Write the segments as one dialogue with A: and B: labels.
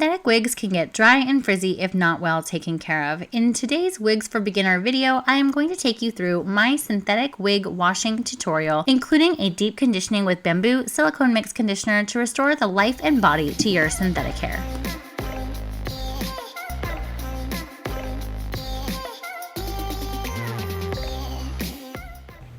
A: Synthetic wigs can get dry and frizzy if not well taken care of. In today's Wigs for Beginner video, I am going to take you through my synthetic wig washing tutorial, including a deep conditioning with Bambu Silicone Mix Conditioner to restore the life and body to your synthetic hair.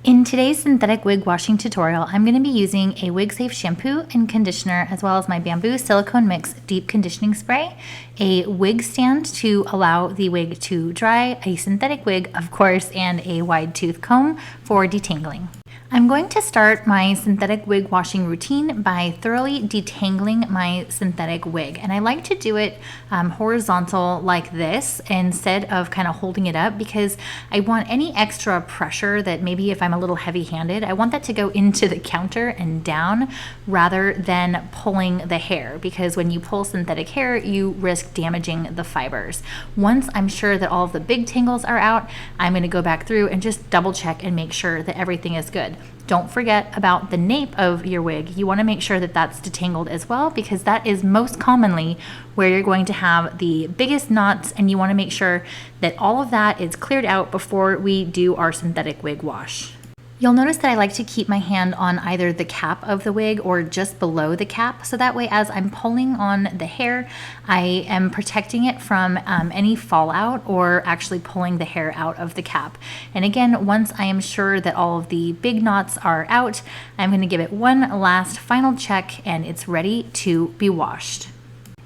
A: In today's synthetic wig washing tutorial, I'm going to be using a wig safe shampoo and conditioner, as well as my Bambu Silicone Mix deep conditioning spray, a wig stand to allow the wig to dry, a synthetic wig of course, and a wide tooth comb for detangling. I'm going to start my synthetic wig washing routine by thoroughly detangling my synthetic wig. And I like to do it horizontal like this instead of kind of holding it up, because I want any extra pressure that maybe if I'm a little heavy-handed, I want that to go into the counter and down rather than pulling the hair, because when you pull synthetic hair, you risk damaging the fibers. Once I'm sure that all of the big tangles are out, I'm going to go back through and just double check and make sure that everything is good. Don't forget about the nape of your wig. You want to make sure that that's detangled as well, because that is most commonly where you're going to have the biggest knots, and you want to make sure that all of that is cleared out before we do our synthetic wig wash. You'll notice that I like to keep my hand on either the cap of the wig or just below the cap, so that way as I'm pulling on the hair, I am protecting it from any fallout or actually pulling the hair out of the cap. And again, once I am sure that all of the big knots are out, I'm going to give it one last final check and it's ready to be washed.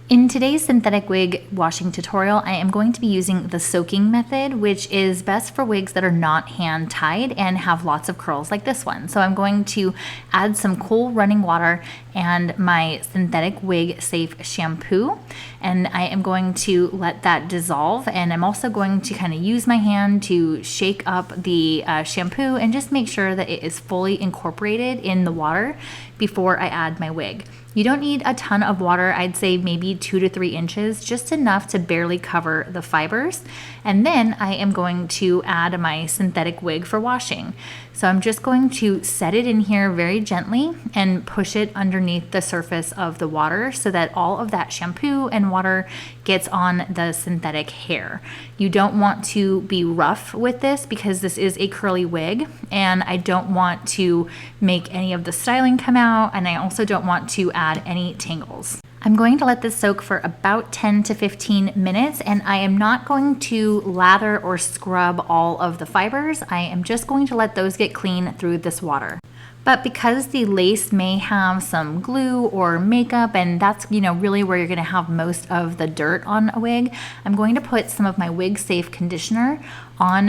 A: In today's synthetic wig washing tutorial, I am going to be using the soaking method, which is best for wigs that are not hand tied and have lots of curls like this one. So I'm going to add some cool running water and my synthetic wig safe shampoo, and I am going to let that dissolve, and I'm also going to kind of use my hand to shake up the shampoo and just make sure that it is fully incorporated in the water before I add my wig. You don't need a ton of water. I'd say maybe 2 to 3 inches, just enough to barely cover the fibers. And then I am going to add my synthetic wig for washing. So I'm just going to set it in here very gently and push it underneath the surface of the water so that all of that shampoo and water gets on the synthetic hair. You don't want to be rough with this because this is a curly wig, and I don't want to make any of the styling come out, and I also don't want to add any tangles. I'm going to let this soak for about 10 to 15 minutes, and I am not going to lather or scrub all of the fibers. I am just going to let those get clean through this water. But because the lace may have some glue or makeup, and that's really where you're going to have most of the dirt on a wig, I'm going to put some of my wig safe conditioner on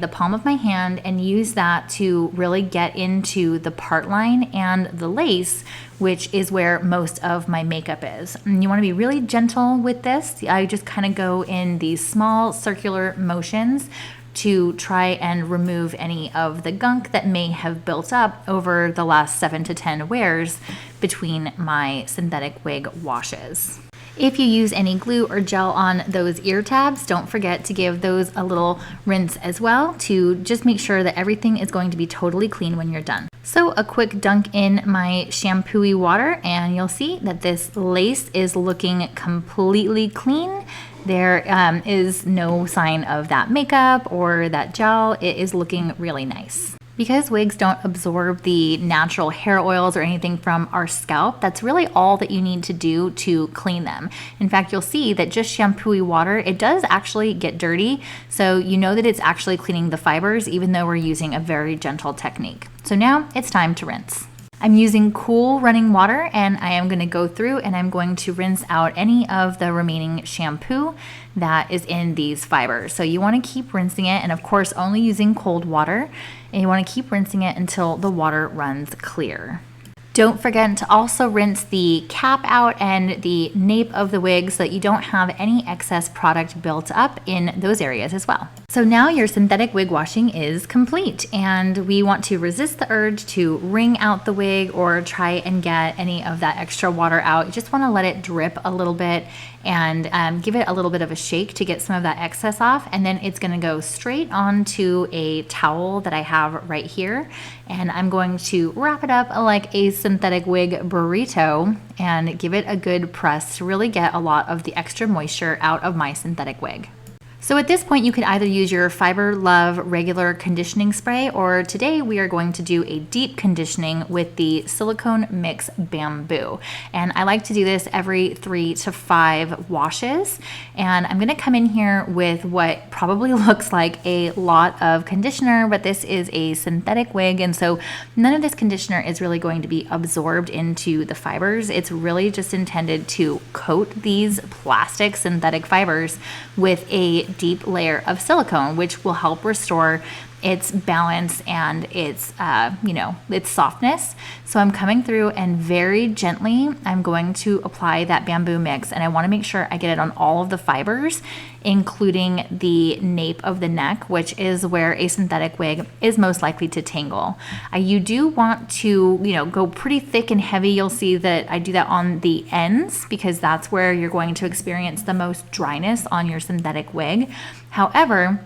A: the palm of my hand and use that to really get into the part line and the lace, which is where most of my makeup is. And you want to be really gentle with this. I just kind of go in these small circular motions to try and remove any of the gunk that may have built up over the last 7 to 10 wears between my synthetic wig washes. If you use any glue or gel on those ear tabs, don't forget to give those a little rinse as well to just make sure that everything is going to be totally clean when you're done. So a quick dunk in my shampooy water, and you'll see that this lace is looking completely clean. There is no sign of that makeup or that gel. It is looking really nice. Because wigs don't absorb the natural hair oils or anything from our scalp, that's really all that you need to do to clean them. In fact, you'll see that just shampooy water, it does actually get dirty, so you know that it's actually cleaning the fibers even though we're using a very gentle technique. So now it's time to rinse. I'm using cool running water, and I am going to go through and I'm going to rinse out any of the remaining shampoo that is in these fibers. So you want to keep rinsing it, and of course only using cold water, and you want to keep rinsing it until the water runs clear. Don't forget to also rinse the cap out and the nape of the wig so that you don't have any excess product built up in those areas as well. So now your synthetic wig washing is complete, and we want to resist the urge to wring out the wig or try and get any of that extra water out. You just want to let it drip a little bit and give it a little bit of a shake to get some of that excess off, and then it's going to go straight onto a towel that I have right here, and I'm going to wrap it up like a synthetic wig burrito and give it a good press to really get a lot of the extra moisture out of my synthetic wig. So at this point, you could either use your Fiber Love regular conditioning spray, or today we are going to do a deep conditioning with the Silicone Mix Bamboo. And I like to do this every 3 to 5 washes. And I'm gonna come in here with what probably looks like a lot of conditioner, but this is a synthetic wig. And so none of this conditioner is really going to be absorbed into the fibers. It's really just intended to coat these plastic synthetic fibers with a deep layer of silicone, which will help restore its balance and its its softness. So I'm coming through and very gently I'm going to apply that bamboo mix, and I want to make sure I get it on all of the fibers, including the nape of the neck, which is where a synthetic wig is most likely to tangle. You do want to go pretty thick and heavy. You'll see that I do that on the ends because that's where you're going to experience the most dryness on your synthetic wig. However,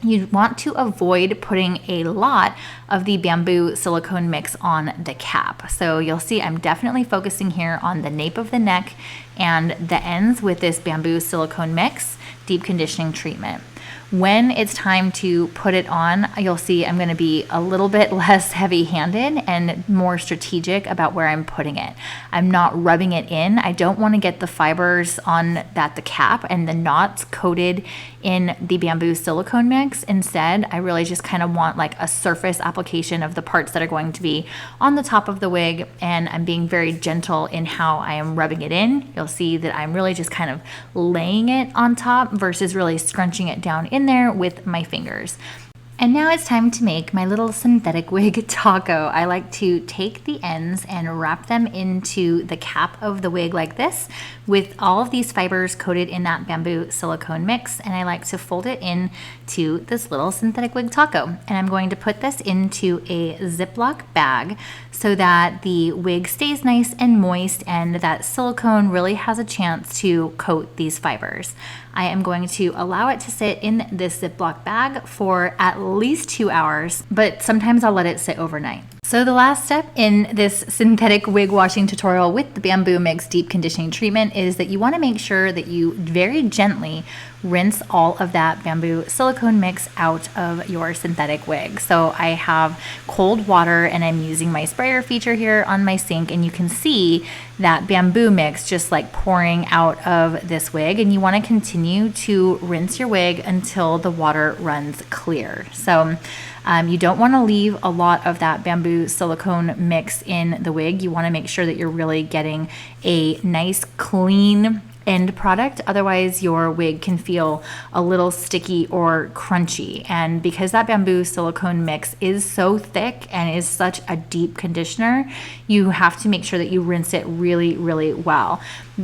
A: you want to avoid putting a lot of the Bambu Silicone mix on the cap. So you'll see I'm definitely focusing here on the nape of the neck and the ends with this Bambu Silicone mix deep conditioning treatment. When it's time to put it on, you'll see I'm going to be a little bit less heavy-handed and more strategic about where I'm putting it. I'm not rubbing it in. I don't want to get the fibers on the cap and the knots coated in the Bambu Silicone mix. Instead, I really just kind of want like a surface application of the parts that are going to be on the top of the wig, and I'm being very gentle in how I am rubbing it in. You'll see that I'm really just kind of laying it on top versus really scrunching it down in there with my fingers. And now it's time to make my little synthetic wig taco. I like to take the ends and wrap them into the cap of the wig like this with all of these fibers coated in that Bambu Silicone mix, and I like to fold it into this little synthetic wig taco. And I'm going to put this into a Ziploc bag so that the wig stays nice and moist and that silicone really has a chance to coat these fibers. I am going to allow it to sit in this Ziploc bag for at least 2 hours, but sometimes I'll let it sit overnight. So the last step in this synthetic wig washing tutorial with the Bamboo Mix deep conditioning treatment is that you want to make sure that you very gently rinse all of that Bambu Silicone mix out of your synthetic wig. So I have cold water and I'm using my sprayer feature here on my sink, and you can see that bamboo mix just like pouring out of this wig, and you want to continue to rinse your wig until the water runs clear. So you don't want to leave a lot of that Bambu Silicone mix in the wig. You want to make sure that you're really getting a nice clean end product. Otherwise your wig can feel a little sticky or crunchy. And because that Bambu Silicone mix is so thick and is such a deep conditioner, you have to make sure that you rinse it really, really well.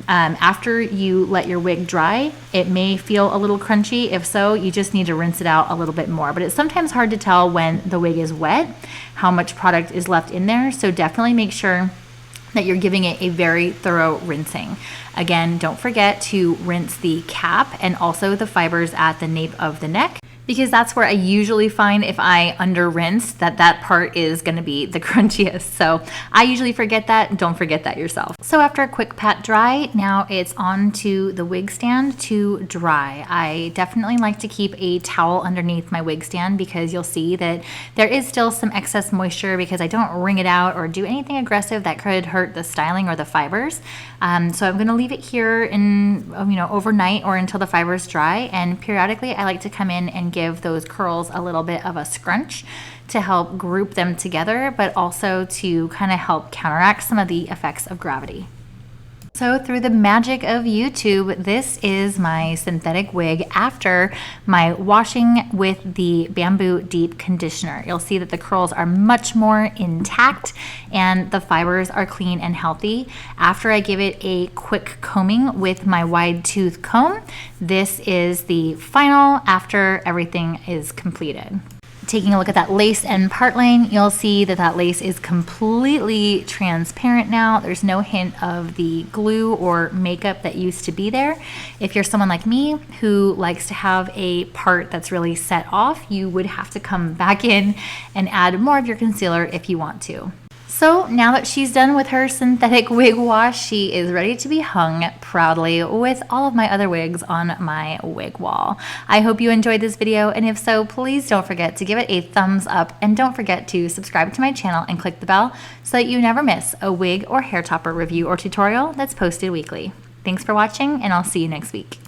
A: After you let your wig dry, it may feel a little crunchy. If so, you just need to rinse it out a little bit more. But it's sometimes hard to tell when the wig is wet, how much product is left in there. So definitely make sure that you're giving it a very thorough rinsing. Again, don't forget to rinse the cap and also the fibers at the nape of the neck, because that's where I usually find if I under rinse that part is going to be the crunchiest. So I usually forget that. Don't forget that yourself. So after a quick pat dry, now it's on to the wig stand to dry. I definitely like to keep a towel underneath my wig stand because you'll see that there is still some excess moisture because I don't wring it out or do anything aggressive that could hurt the styling or the fibers. So I'm going to leave it here in overnight or until the fibers dry, and periodically I like to come in and give those curls a little bit of a scrunch to help group them together, but also to kind of help counteract some of the effects of gravity. So through the magic of YouTube, this is my synthetic wig after my washing with the Bambu Deep Conditioner. You'll see that the curls are much more intact and the fibers are clean and healthy. After I give it a quick combing with my wide tooth comb, this is the final after everything is completed. Taking a look at that lace and part line, you'll see that that lace is completely transparent now. There's no hint of the glue or makeup that used to be there. If you're someone like me who likes to have a part that's really set off, you would have to come back in and add more of your concealer if you want to. So now that she's done with her synthetic wig wash, she is ready to be hung proudly with all of my other wigs on my wig wall. I hope you enjoyed this video, and if so, please don't forget to give it a thumbs up, and don't forget to subscribe to my channel and click the bell so that you never miss a wig or hair topper review or tutorial that's posted weekly. Thanks for watching, and I'll see you next week.